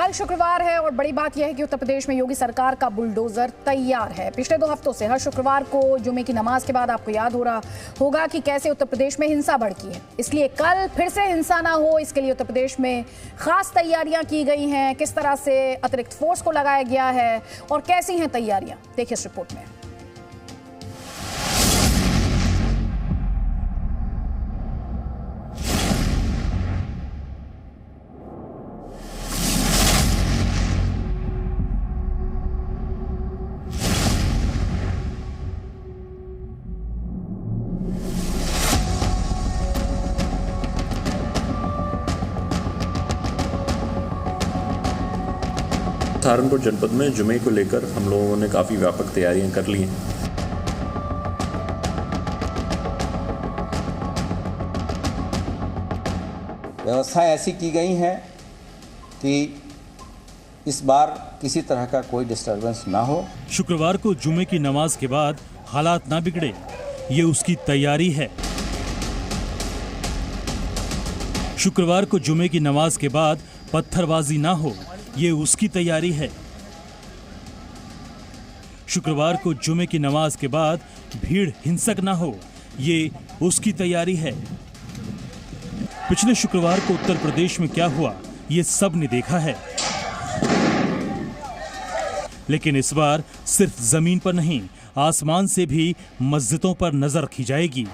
कल शुक्रवार है और बड़ी बात यह है कि उत्तर प्रदेश में योगी सरकार का बुलडोजर तैयार है। पिछले 2 हफ्तों से हर शुक्रवार को जुमे की नमाज के बाद आपको याद हो रहा होगा कि कैसे उत्तर प्रदेश में हिंसा भड़की है। इसलिए कल फिर से हिंसा ना हो, इसके लिए उत्तर प्रदेश में खास तैयारियां की गई हैं। किस तरह से अतिरिक्त फोर्स को लगाया गया है और कैसी हैं तैयारियां, देखिए इस रिपोर्ट में। सहारनपुर जनपद में जुमे को लेकर हम लोगों ने काफ़ी व्यापक तैयारियां कर ली हैं। व्यवस्था ऐसी की गई है कि इस बार किसी तरह का कोई डिस्टर्बेंस ना हो। शुक्रवार को जुमे की नमाज के बाद हालात ना बिगड़े, ये उसकी तैयारी है। शुक्रवार को जुमे की नमाज के बाद पत्थरबाजी ना हो, ये उसकी तैयारी है। शुक्रवार को जुमे की नमाज के बाद भीड़ हिंसक ना हो, ये उसकी तैयारी है। पिछले शुक्रवार को उत्तर प्रदेश में क्या हुआ, ये सब ने देखा है। लेकिन इस बार सिर्फ जमीन पर नहीं, आसमान से भी मस्जिदों पर नजर रखी जाएगी।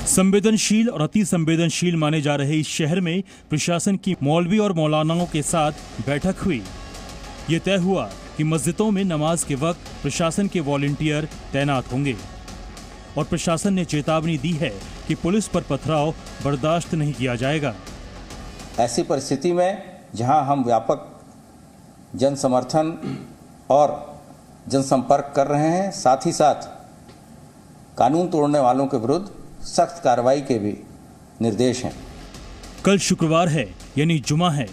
संवेदनशील और अति संवेदनशील माने जा रहे इस शहर में प्रशासन की मौलवी और मौलानाओं के साथ बैठक हुई। ये तय हुआ कि मस्जिदों में नमाज के वक्त प्रशासन के वॉलंटियर तैनात होंगे और प्रशासन ने चेतावनी दी है कि पुलिस पर पथराव बर्दाश्त नहीं किया जाएगा। ऐसी परिस्थिति में जहां हम व्यापक जन समर्थन और जनसंपर्क कर रहे हैं, साथ ही साथ कानून तोड़ने वालों के विरुद्ध सख्त कार्रवाई के भी निर्देश हैं। कल शुक्रवार है, यानी जुमा है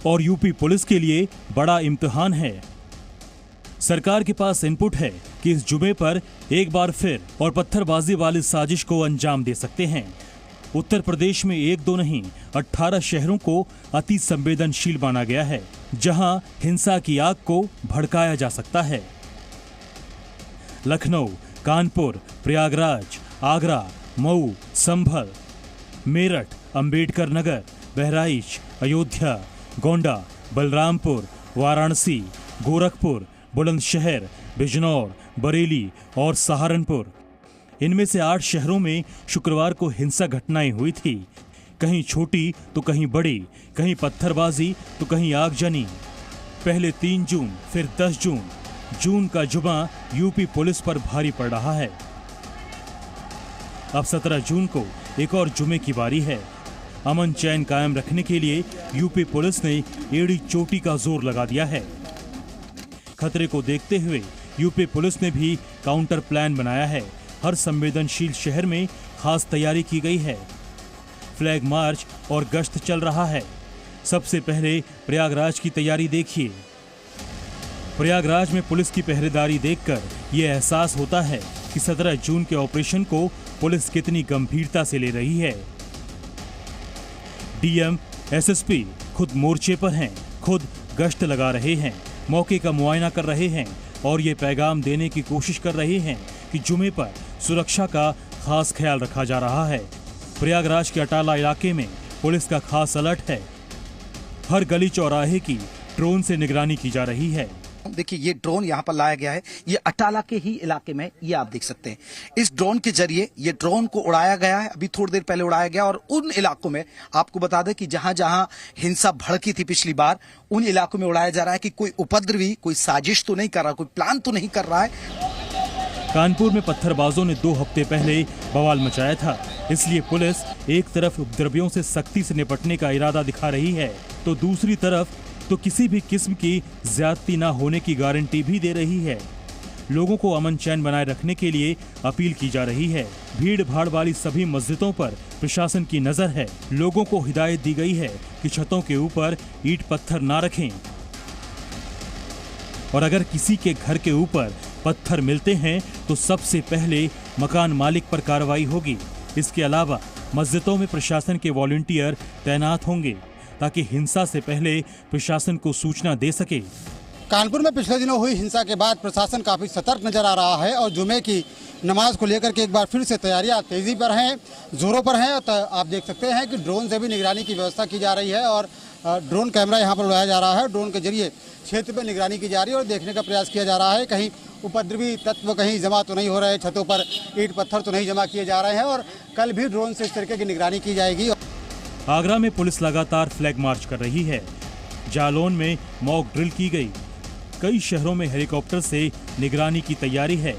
और यूपी पुलिस के लिए बड़ा इम्तिहान है। सरकार के पास इनपुट है कि इस जुमे पर एक बार फिर और पत्थरबाजी वाली साजिश को अंजाम दे सकते हैं। उत्तर प्रदेश में 1-2 नहीं 18 शहरों को अति संवेदनशील माना गया है, जहां हिंसा की आग को भड़काया जा सकता है। लखनऊ, कानपुर, प्रयागराज, आगरा, मऊ, संभल, मेरठ, अंबेडकर नगर, बहराइच, अयोध्या, गोंडा, बलरामपुर, वाराणसी, गोरखपुर, बुलंदशहर, बिजनौर, बरेली और सहारनपुर, इनमें से 8 शहरों में शुक्रवार को हिंसक घटनाएं हुई थी। कहीं छोटी तो कहीं बड़ी, कहीं पत्थरबाजी तो कहीं आगजनी। पहले 3 जून, फिर 10 जून। जून का जुमा यूपी पुलिस पर भारी पड़ रहा है। अब 17 जून को एक और जुमे की बारी है। अमन चैन कायम रखने के लिए यूपी पुलिस ने एड़ी चोटी का जोर लगा दिया है। खतरे को देखते हुए यूपी पुलिस ने भी काउंटर प्लान बनाया है। हर संवेदनशील शहर में खास तैयारी की गई है। फ्लैग मार्च और गश्त चल रहा है। सबसे पहले प्रयागराज की तैयारी देखिए। प्रयागराज में पुलिस की पहरेदारी देखकर यह एहसास होता है कि 17 जून के ऑपरेशन को पुलिस कितनी गंभीरता से ले रही है। डीएम, एसएसपी खुद मोर्चे पर हैं, खुद गश्त लगा रहे हैं, मौके का मुआयना कर रहे हैं और ये पैगाम देने की कोशिश कर रहे हैं कि जुमे पर सुरक्षा का खास ख्याल रखा जा रहा है। प्रयागराज के अटाला इलाके में पुलिस का खास अलर्ट है। हर गली चौराहे की ड्रोन से निगरानी की जा रही है। देखिए, ये ड्रोन यहाँ पर लाया गया है, ये अटाला के ही इलाके में, ये आप देख सकते हैं। इस ड्रोन के जरिए ये ड्रोन को उड़ाया गया है, अभी थोड़ी देर पहले उड़ाया गया और उन इलाकों में आपको बता दें कि जहां जहां हिंसा भड़की थी पिछली बार, उन इलाकों में उड़ाया जा रहा है कि कोई उपद्रवी, कोई साजिश तो नहीं कर रहा, कोई प्लान तो नहीं कर रहा है। कानपुर में पत्थरबाजों ने 2 हफ्ते पहले बवाल मचाया था, इसलिए पुलिस एक तरफ उपद्रवियों से सख्ती से निपटने का इरादा दिखा रही है तो दूसरी तरफ तो किसी भी किस्म की ज्यादती ना होने की गारंटी भी दे रही है। लोगों को अमन चैन बनाए रखने के लिए अपील की जा रही है। भीड़ भाड़ वाली सभी मस्जिदों पर प्रशासन की नजर है। लोगों को हिदायत दी गई है कि छतों के ऊपर ईंट पत्थर ना रखें और अगर किसी के घर के ऊपर पत्थर मिलते हैं तो सबसे पहले मकान मालिक पर कार्रवाई होगी। इसके अलावा मस्जिदों में प्रशासन के वॉलंटियर तैनात होंगे। ताकि हिंसा से पहले प्रशासन को सूचना दे सके। कानपुर में पिछले दिनों हुई हिंसा के बाद प्रशासन काफी सतर्क नजर आ रहा है और जुमे की नमाज को लेकर के एक बार फिर से तैयारियां तेजी पर हैं, जोरों पर हैं। तो आप देख सकते हैं कि ड्रोन से भी निगरानी की व्यवस्था की जा रही है और ड्रोन कैमरा यहां पर लगाया जा रहा है। ड्रोन के जरिए क्षेत्र पर निगरानी की जा रही है और देखने का प्रयास किया जा रहा है कहीं उपद्रवी तत्व कहीं जमा तो नहीं हो रहे, छतों पर ईंट पत्थर तो नहीं जमा किए जा रहे हैं। और कल भी ड्रोन से इस तरीके की निगरानी की जाएगी। आगरा में पुलिस लगातार फ्लैग मार्च कर रही है। जालौन में मॉक ड्रिल की गई। कई शहरों में हेलीकॉप्टर से निगरानी की तैयारी है।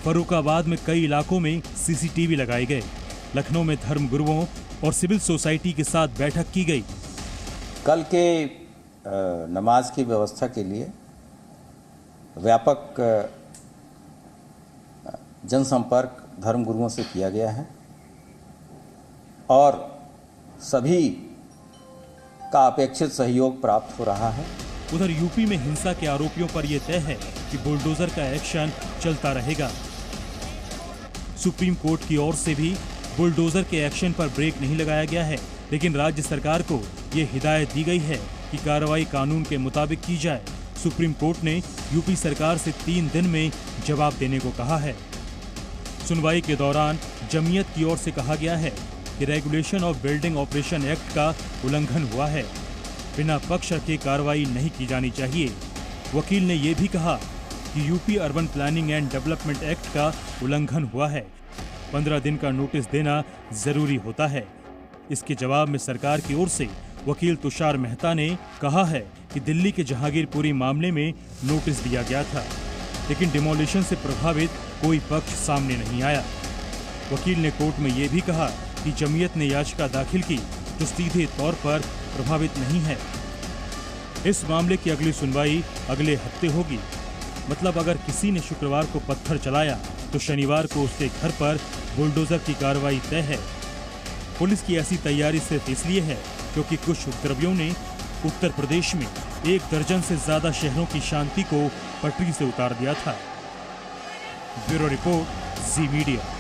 फर्रुखाबाद में कई इलाकों में सीसीटीवी लगाए गए। लखनऊ में धर्म गुरुओं और सिविल सोसाइटी के साथ बैठक की गई। कल के नमाज की व्यवस्था के लिए व्यापक जनसंपर्क धर्म गुरुओं से किया गया है और सभी का अपेक्षित सहयोग प्राप्त हो रहा है। उधर यूपी में हिंसा के आरोपियों पर यह तय है कि बुलडोजर का एक्शन चलता रहेगा। सुप्रीम कोर्ट की ओर से भी बुलडोजर के एक्शन पर ब्रेक नहीं लगाया गया है, लेकिन राज्य सरकार को ये हिदायत दी गई है कि कार्रवाई कानून के मुताबिक की जाए। सुप्रीम कोर्ट ने यूपी सरकार से 3 दिन में जवाब देने को कहा है। सुनवाई के दौरान जमीयत की ओर से कहा गया है कि regulation of building operation act का उल्लंघन हुआ है, बिना पक्ष रखे कार्रवाई नहीं की जानी चाहिए। वकील ने यह भी कहा कि UP urban planning and development act का उल्लंघन हुआ है, 15 दिन का नोटिस देना जरूरी होता है। इसके जवाब में सरकार की ओर से वकील तुषार मेहता ने कहा है कि दिल्ली के जहांगीरपुरी मामले में नोटिस दिया गया था, लेकिन डिमोलिशन से प्रभावित कोई पक्ष सामने नहीं आया। वकील ने कोर्ट में यह भी कहा कि जमीयत ने याचिका दाखिल की जो सीधे तौर पर प्रभावित नहीं है। इस मामले की अगली सुनवाई अगले हफ्ते होगी। मतलब अगर किसी ने शुक्रवार को पत्थर चलाया तो शनिवार को उसके घर पर बुलडोजर की कार्रवाई तय है। पुलिस की ऐसी तैयारी सिर्फ इसलिए है क्योंकि कुछ उपद्रवियों ने उत्तर प्रदेश में 1 दर्जन से ज्यादा शहरों की शांति को पटरी से उतार दिया था। Bureau report, ji media.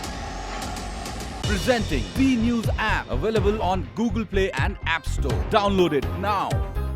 Presenting B News app, available on Google Play and App Store. Download it now.